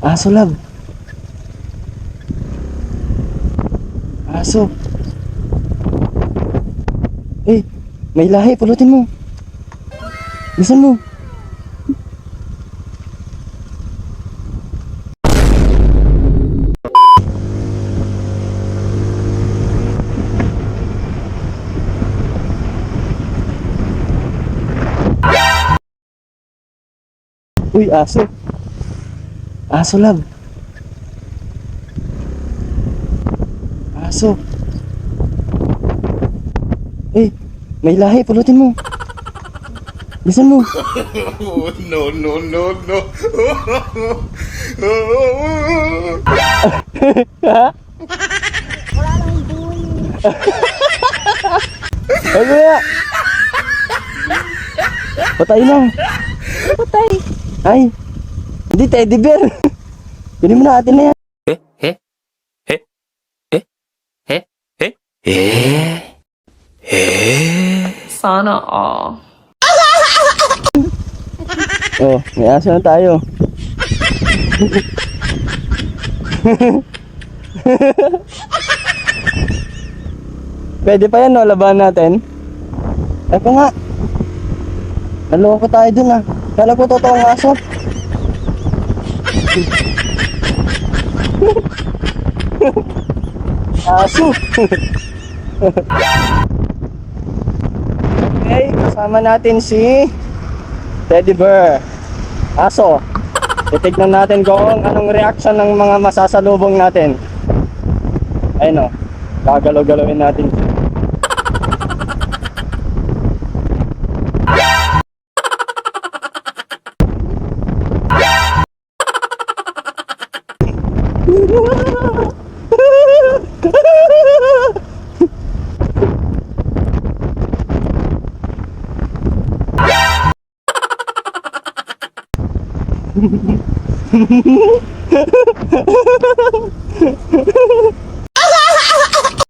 Aso, love. Aso. Eh, may lahi. Pulutin mo. Bisan mo. Uy, aso. Aso, love. Aso. Eh, may lahi. Pulutin mo. Bisan mo. Oh, no, no, no, no. Ay, kuya. Patay na. Patay. Ay. Hindi, teddy bear. Kunin mo na, atin na yan. Sana all. Oh, may aso na tayo. Pwede pa yan, no? Labanan natin. Eto nga. Naloko tayo dun, ah. Kala ko totoong aso. Aso. Okay, kasama natin si Teddy Bear. Aso. Titignan natin kung anong reaction ng mga masasalubong natin. Ayun, o. Gagalaw-galawin natin.